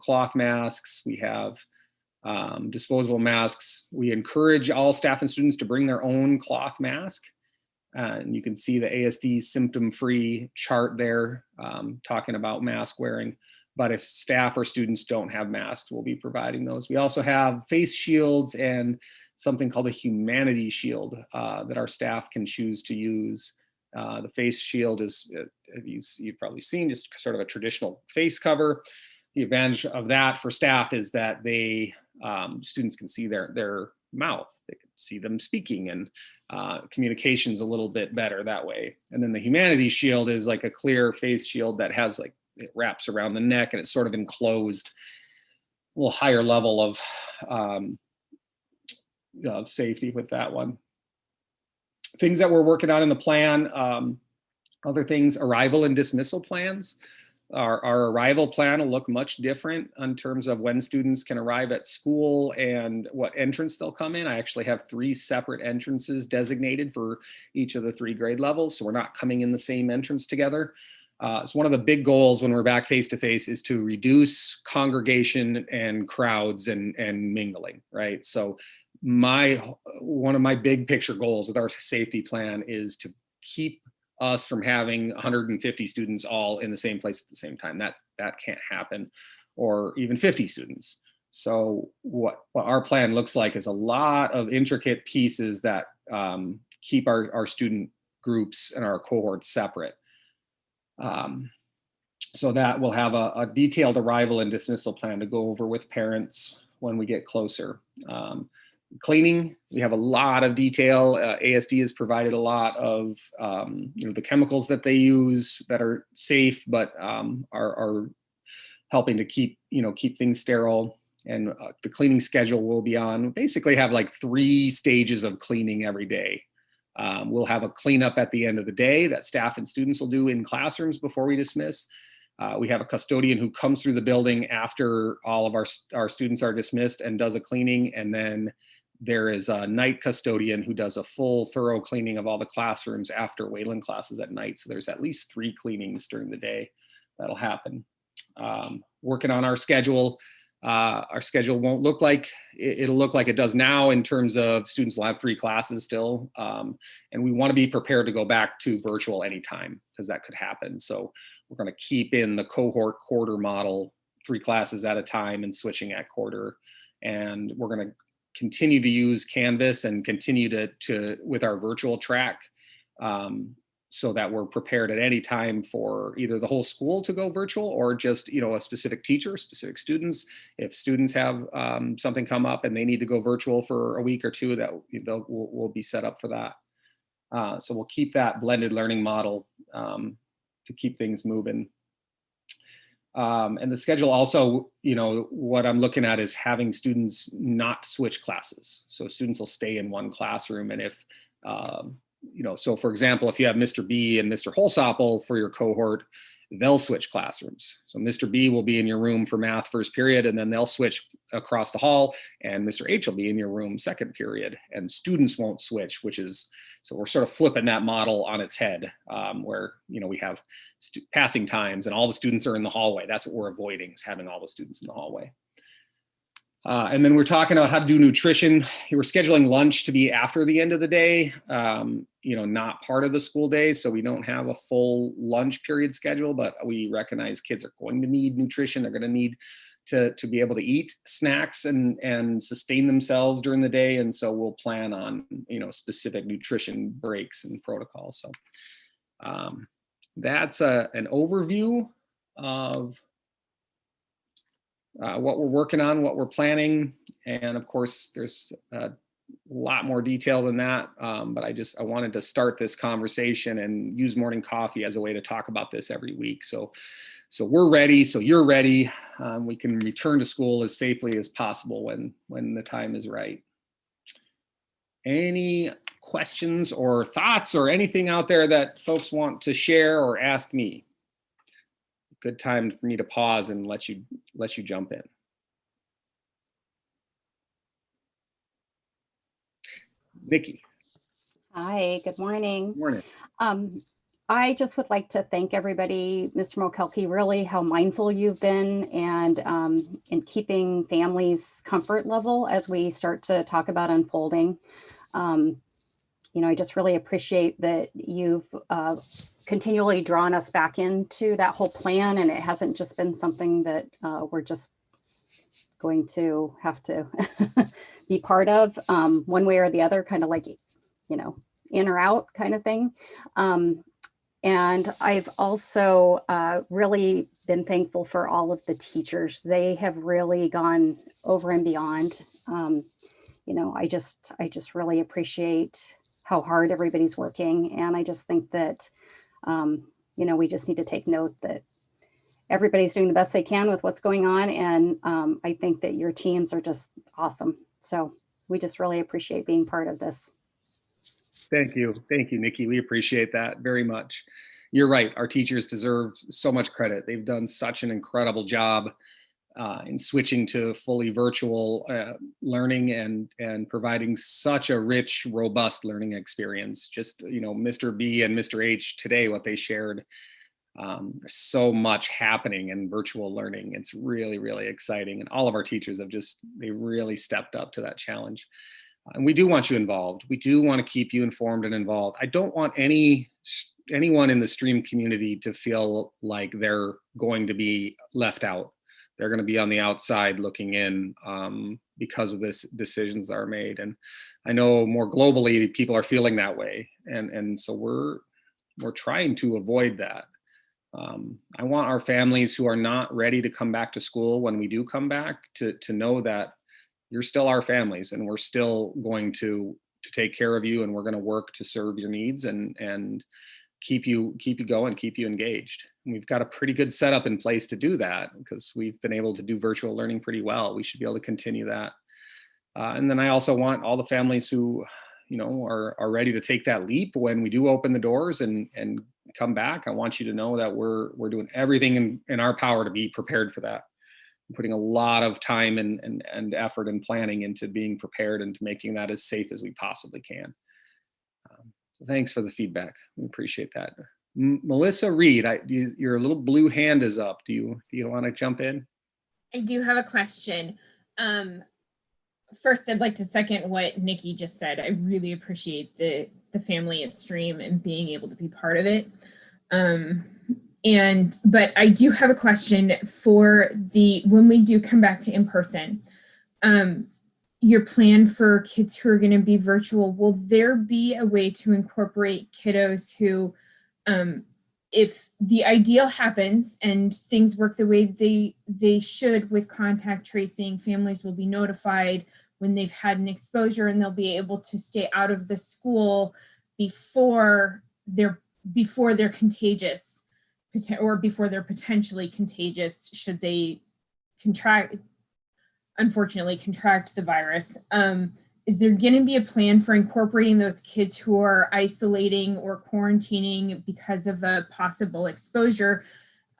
cloth masks. We have disposable masks. We encourage all staff and students to bring their own cloth mask. And you can see the ASD symptom-free chart there talking about mask wearing. But if staff or students don't have masks, we'll be providing those. We also have face shields and something called a humanity shield that our staff can choose to use. The face shield is, you've probably seen, just sort of a traditional face cover. The advantage of that for staff is that students can see their mouth. They can see them speaking, and communication's a little bit better that way. And then the humanity shield is like a clear face shield that has it wraps around the neck, and it's sort of enclosed, a little higher level of safety with that one. Things that we're working on in the plan, other things, arrival and dismissal plans. Our arrival plan will look much different in terms of when students can arrive at school and what entrance they'll come in. I actually have 3 separate entrances designated for each of the 3 grade levels, so we're not coming in the same entrance together. So one of the big goals when we're back face-to-face is to reduce congregation and crowds and mingling, right? So one of my big picture goals with our safety plan is to keep us from having 150 students all in the same place at the same time. That can't happen, or even 50 students. So what our plan looks like is a lot of intricate pieces that keep our student groups and our cohorts separate. So that we'll have a detailed arrival and dismissal plan to go over with parents when we get closer. Cleaning, we have a lot of detail. ASD has provided a lot of the chemicals that they use that are safe, but are helping to keep things sterile. And the cleaning schedule will be on. Basically, have like 3 stages of cleaning every day. We'll have a cleanup at the end of the day that staff and students will do in classrooms before we dismiss. We have a custodian who comes through the building after all of our students are dismissed and does a cleaning. And then there is a night custodian who does a full thorough cleaning of all the classrooms after Wayland classes at night. So there's at least 3 cleanings during the day that'll happen. Working on our schedule. Our schedule won't look like, it'll look like it does now in terms of students will have 3 classes still. And we want to be prepared to go back to virtual anytime, because that could happen. So we're going to keep in the cohort quarter model, 3 classes at a time and switching at quarter. And we're going to continue to use Canvas and continue to with our virtual track, so that we're prepared at any time for either the whole school to go virtual or just, you know, a specific teacher, specific students. If students have something come up and they need to go virtual for a week or 2, that we'll be set up for that. So we'll keep that blended learning model to keep things moving. And the schedule also, you know, what I'm looking at is having students not switch classes. So students will stay in one classroom. And if, you know, so for example, if you have Mr. B and Mr. Holsopple for your cohort, they'll switch classrooms. So Mr. B will be in your room for math first period, and then they'll switch across the hall, and Mr. H will be in your room second period, and students won't switch, which is, so we're sort of flipping that model on its head, where, you know, we have passing times and all the students are in the hallway. That's what we're avoiding, is having all the students in the hallway. And then we're talking about how to do nutrition. We're scheduling lunch to be after the end of the day, you know, not part of the school day. So we don't have a full lunch period schedule, but we recognize kids are going to need nutrition. They're going to need to be able to eat snacks and sustain themselves during the day. And so we'll plan on, you know, specific nutrition breaks and protocols. So that's an overview of what we're working on, what we're planning. And of course, there's a lot more detail than that. But I wanted to start this conversation and use morning coffee as a way to talk about this every week. So we're ready. So you're ready. We can return to school as safely as possible when the time is right. Any questions or thoughts or anything out there that folks want to share or ask me? Good time for me to pause and let you jump in. Nikki. Hi, good morning. Good morning. I just would like to thank everybody, Mr. Mokelke, really how mindful you've been and in keeping families' comfort level as we start to talk about unfolding. You know, I just really appreciate that you've continually drawn us back into that whole plan, and it hasn't just been something that we're just going to have to be part of one way or the other, kind of like, you know, in or out kind of thing. And I've also really been thankful for all of the teachers. They have really gone over and beyond. You know, I just really appreciate how hard everybody's working. And I just think that, you know, we just need to take note that everybody's doing the best they can with what's going on. And I think that your teams are just awesome. So we just really appreciate being part of this. Thank you, Nikki. We appreciate that very much. You're right. Our teachers deserve so much credit. They've done such an incredible job in switching to fully virtual learning and providing such a rich, robust learning experience. Just, you know, Mr. B and Mr. H today, what they shared, there's so much happening in virtual learning. It's really, really exciting. And all of our teachers have they really stepped up to that challenge. And we do want you involved. We do want to keep you informed and involved. I don't want anyone in the STrEAM community to feel like they're going to be left out. They're going to be on the outside looking in because of this decisions that are made. And I know more globally, people are feeling that way. And so we're trying to avoid that. I want our families who are not ready to come back to school when we do come back to know that you're still our families, and we're still going to take care of you, and we're going to work to serve your needs and keep you going, keep you engaged. And we've got a pretty good setup in place to do that because we've been able to do virtual learning pretty well. We should be able to continue that. And then I also want all the families who, you know, are ready to take that leap when we do open the doors and come back, I want you to know that we're doing everything in our power to be prepared for that. I'm putting a lot of time and effort and planning into being prepared and to making that as safe as we possibly can. So thanks for the feedback. We appreciate that. Melissa Reed, your little blue hand is up. Do you want to jump in? I do have a question. First, I'd like to second what Nikki just said. I really appreciate the family at STrEAM and being able to be part of it. But I do have a question for when we do come back to in-person, your plan for kids who are going to be virtual, will there be a way to incorporate kiddos who, if the ideal happens and things work the way they should with contact tracing, families will be notified when they've had an exposure, and they'll be able to stay out of the school before they're contagious, or before they're potentially contagious should they unfortunately contract the virus. Is there going to be a plan for incorporating those kids who are isolating or quarantining because of a possible exposure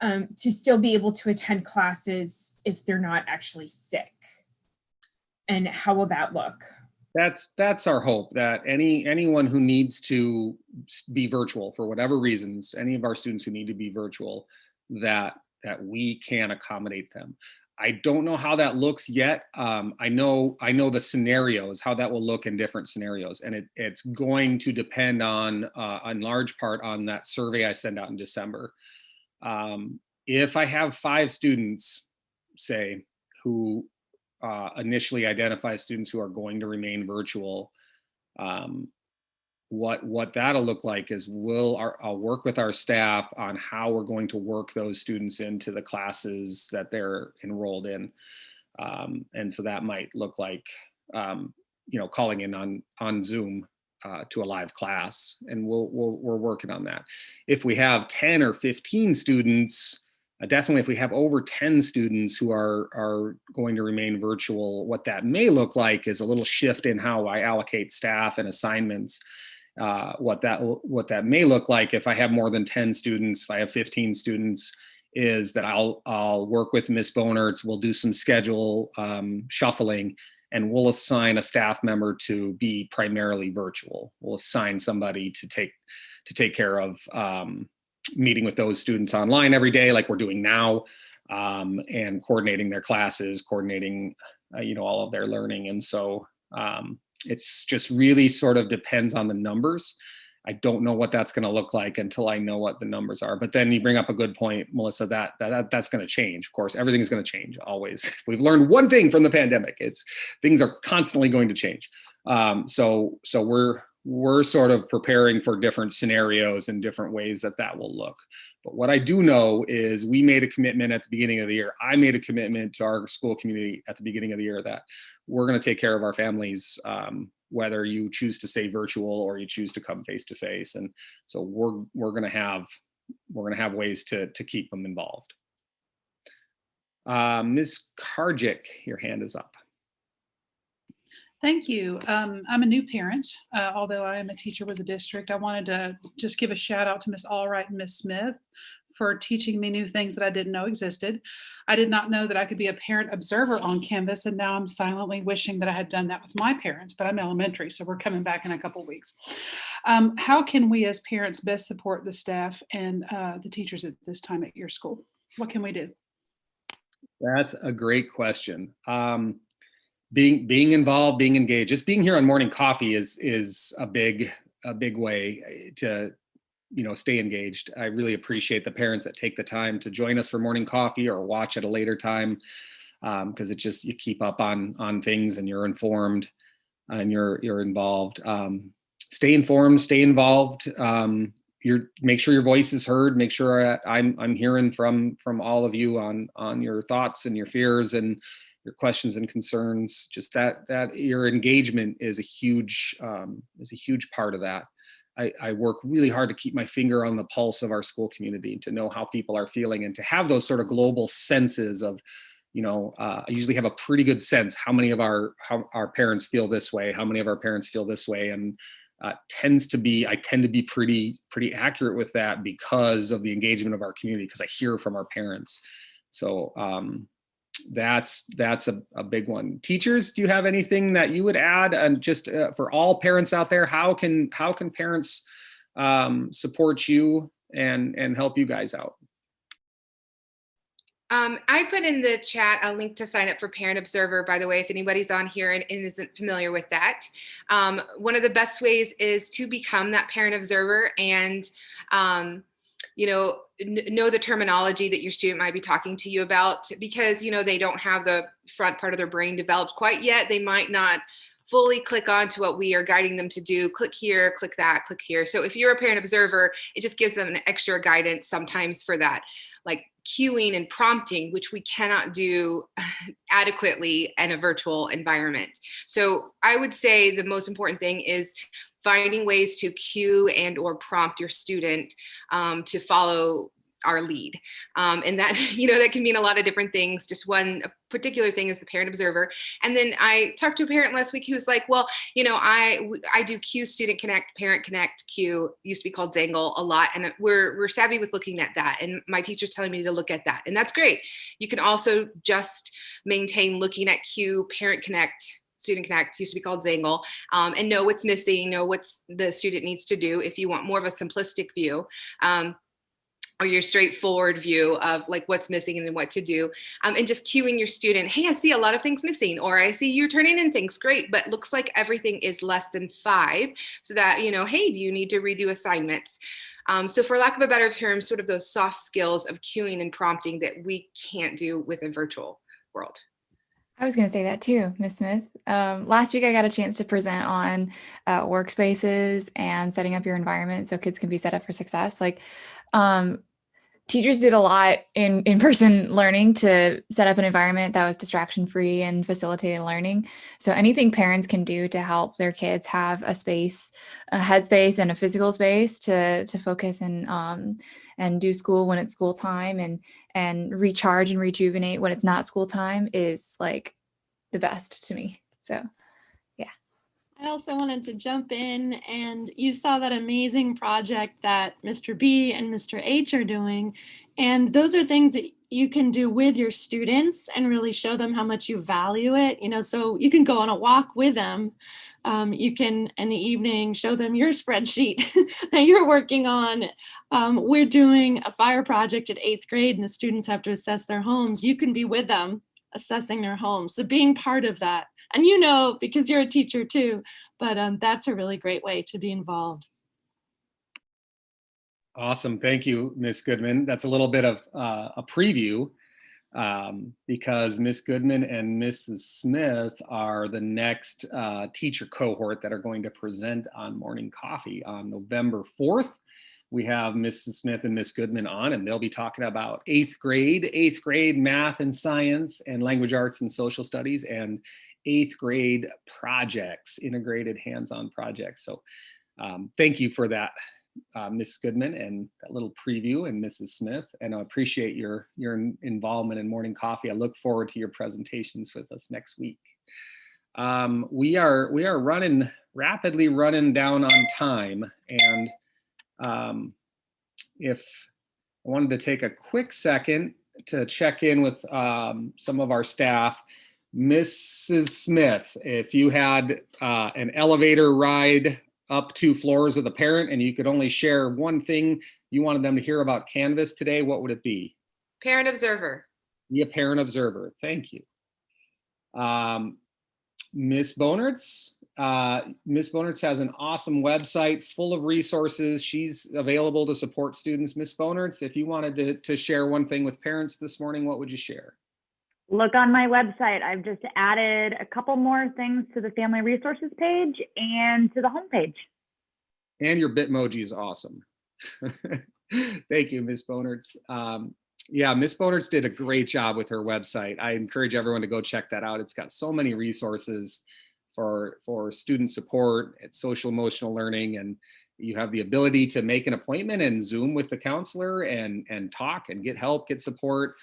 to still be able to attend classes if they're not actually sick? And how will that look? That's our hope, that anyone who needs to be virtual for whatever reasons, any of our students who need to be virtual, that we can accommodate them. I don't know how that looks yet. I know the scenarios, how that will look in different scenarios, and it's going to depend on large part on that survey I send out in December. If I have 5 students, say, who initially identify students who are going to remain virtual, what that'll look like is I'll work with our staff on how we're going to work those students into the classes that they're enrolled in. And so that might look like, calling in on Zoom to a live class, and we're working on that. If we have 10 or 15 students, definitely if we have over 10 students who are going to remain virtual, what that may look like is a little shift in how I allocate staff and assignments. What that may look like if I have more than 10 students, if I have 15 students, is that I'll work with Ms. Bonertz, we'll do some schedule shuffling, and we'll assign a staff member to be primarily virtual. We'll assign somebody to take care of meeting with those students online every day, like we're doing now, and coordinating their classes, coordinating, all of their learning. And so it's just really sort of depends on the numbers. I don't know what that's going to look like until I know what the numbers are. But then you bring up a good point, Melissa, that's going to change. Of course, everything's going to change always. If we've learned one thing from the pandemic, things are constantly going to change. So we're sort of preparing for different scenarios and different ways that will look. But what I do know is we made a commitment at the beginning of the year. I made a commitment to our school community at the beginning of the year that we're going to take care of our families, whether you choose to stay virtual or you choose to come face to face. And so we're going to have ways to keep them involved. Ms. Karjik, your hand is up. Thank you. I'm a new parent, although I am a teacher with the district. I wanted to just give a shout out to Ms. Allwright and Ms. Smith for teaching me new things that I didn't know existed. I did not know that I could be a parent observer on Canvas, and now I'm silently wishing that I had done that with my parents, but I'm elementary, so we're coming back in a couple of weeks. How can we as parents best support the staff and the teachers at this time at your school? What can we do? That's a great question. Being involved, being engaged, just being here on morning coffee is a big way to stay engaged. I really appreciate the parents that take the time to join us for morning coffee or watch at a later time, because you keep up on things and you're informed and you're involved. Stay informed, stay involved. Make sure your voice is heard. Make sure I'm hearing from all of you on your thoughts and your fears and your questions and concerns. Just that your engagement is a huge part of that. I work really hard to keep my finger on the pulse of our school community, to know how people are feeling and to have those sort of global senses of, I usually have a pretty good sense how many of our parents feel this way, how many of our parents feel this way. And I tend to be pretty accurate with that because of the engagement of our community, because I hear from our parents. So that's a big one. Teachers, do you have anything that you would add? And just for all parents out there, how can parents support you and help you guys out? I put in the chat a link to sign up for Parent Observer, by the way, if anybody's on here and isn't familiar with that. One of the best ways is to become that Parent Observer and, know the terminology that your student might be talking to you about, because, they don't have the front part of their brain developed quite yet. They might not fully click on to what we are guiding them to do. Click here, click that, click here. So if you're a parent observer, it just gives them an extra guidance sometimes for that, like cueing and prompting, which we cannot do adequately in a virtual environment. So I would say the most important thing is finding ways to cue and or prompt your student to follow our lead. And that, that can mean a lot of different things. Just one particular thing is the parent observer. And then I talked to a parent last week who was like, well, I do cue, student connect, parent connect, cue, used to be called Zangle a lot. And we're savvy with looking at that. And my teacher's telling me to look at that. And that's great. You can also just maintain looking at cue, parent connect, student connect, used to be called Zangle, and know what's missing, know what's the student needs to do if you want more of a simplistic view. Or your straightforward view of like what's missing and then what to do, and just cueing your student, hey, I see a lot of things missing, or I see you're turning in things, great, but looks like everything is less than 5, so that, hey, do you need to redo assignments? So for lack of a better term, sort of those soft skills of cueing and prompting that we can't do with a virtual world. I was going to say that too, Ms. Smith. Last week I got a chance to present on workspaces and setting up your environment so kids can be set up for success. Teachers did a lot in in-person learning to set up an environment that was distraction-free and facilitated learning. So anything parents can do to help their kids have a space, a headspace and a physical space to focus and do school when it's school time and recharge and rejuvenate when it's not school time is like the best to me. So I also wanted to jump in, and you saw that amazing project that Mr. B and Mr. H are doing. And those are things that you can do with your students and really show them how much you value it. So you can go on a walk with them. You can, in the evening, show them your spreadsheet that you're working on. We're doing a fire project at 8th grade, and the students have to assess their homes. You can be with them assessing their homes. So being part of that. And because you're a teacher too, but that's a really great way to be involved. Awesome. Thank you, Ms. Goodman. That's a little bit of a preview because Ms. Goodman and Mrs. Smith are the next teacher cohort that are going to present on Morning Coffee on November 4th. We have Mrs. Smith and Ms. Goodman on, and they'll be talking about 8th grade math and science and language arts and social studies, and 8th grade projects, integrated hands-on projects. So thank you for that, Ms. Goodman, and that little preview, and Mrs. Smith, and I appreciate your involvement in Morning Coffee. I look forward to your presentations with us next week. We are rapidly running down on time, and if I wanted to take a quick second to check in with some of our staff. Mrs. Smith, if you had an elevator ride up 2 floors with a parent and you could only share one thing you wanted them to hear about Canvas today, what would it be? Parent observer. Be a parent observer. Thank you. Ms. Bonertz. Ms. Bonertz has an awesome website full of resources. She's available to support students. Ms. Bonertz, if you wanted to share one thing with parents this morning, what would you share? Look on my website. I've just added a couple more things to the family resources page and to the homepage. And your Bitmoji is awesome. Thank you, Ms. Bonertz. Yeah, Ms. Bonertz did a great job with her website. I encourage everyone to go check that out. It's got so many resources for student support at social emotional learning, and you have the ability to make an appointment and Zoom with the counselor and talk and get help, get support.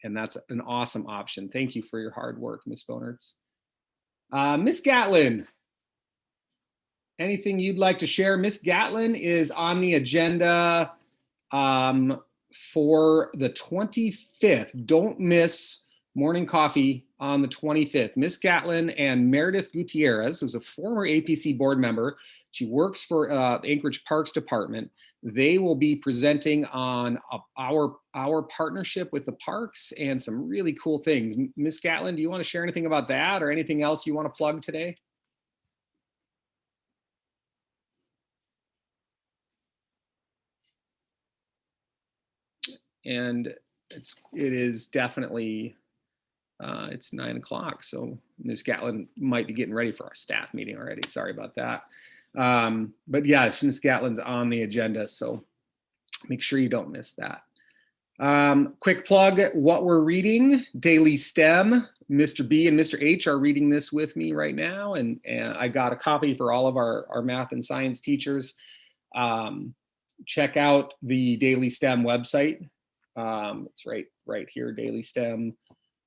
And that's an awesome option. Thank you for your hard work, Ms. Bonertz. Ms. Gatlin. anything you'd like to share? Miss Gatlin is on the agenda for the 25th. Don't miss morning coffee on the 25th. Miss Gatlin and Meredith Gutierrez, who's a former APC board member, she works for the Anchorage Parks Department. They will be presenting on our partnership with the parks and some really cool things. Miss Gatlin, do you want to share anything about that or anything else you want to plug today? And it is definitely it's 9 o'clock, so Ms. Gatlin might be getting ready for our staff meeting already. Sorry about that. But yeah, Ms. Gatlin's on the agenda, so make sure you don't miss that. Quick plug, what we're reading, Daily STEM. Mr. B and Mr. H are reading this with me right now, and I got a copy for all of our math and science teachers. Check out the Daily STEM website. It's right here, Daily STEM.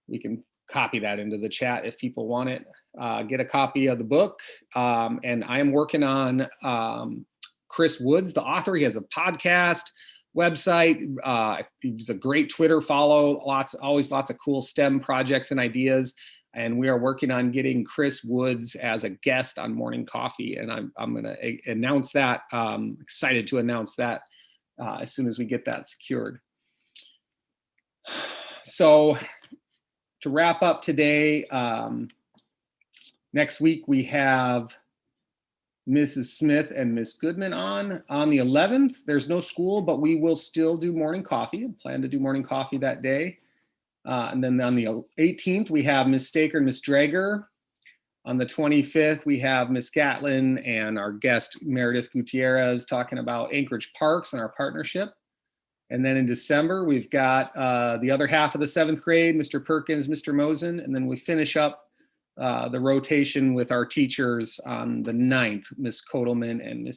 We can copy that into the chat if people want it. Get a copy of the book. And I am working on Chris Woods, the author. He has a podcast, website. He's a great Twitter follow. Always lots of cool STEM projects and ideas. And we are working on getting Chris Woods as a guest on Morning Coffee. And I'm going to announce that. Excited to announce that as soon as we get that secured. So to wrap up today, next week we have Mrs. Smith and Miss Goodman on the 11th. There's no school, but we will still do morning coffee. I plan to do morning coffee that day. And then on the 18th, we have Miss Staker and Miss Drager. On the 25th, we have Miss Gatlin and our guest Meredith Gutierrez talking about Anchorage Parks and our partnership. And then in December, we've got the other half of the 7th grade, Mr. Perkins, Mr. Mosen, and then we finish up the rotation with our teachers on the 9th. Miss Kotelman and Miss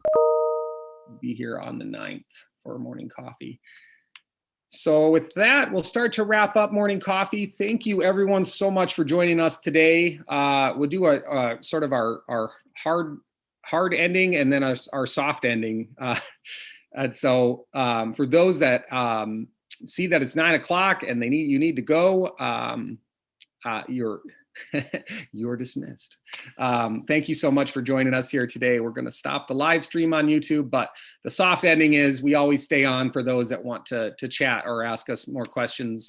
will be here on the 9th for morning coffee. So with that, we'll start to wrap up morning coffee. Thank you everyone so much for joining us today. We'll do a sort of our hard ending and then our soft ending. And so for those that see that it's 9 o'clock and you need to go, you're dismissed. Thank you so much for joining us here today. We're going to stop the live stream on YouTube, but the soft ending is we always stay on for those that want to chat or ask us more questions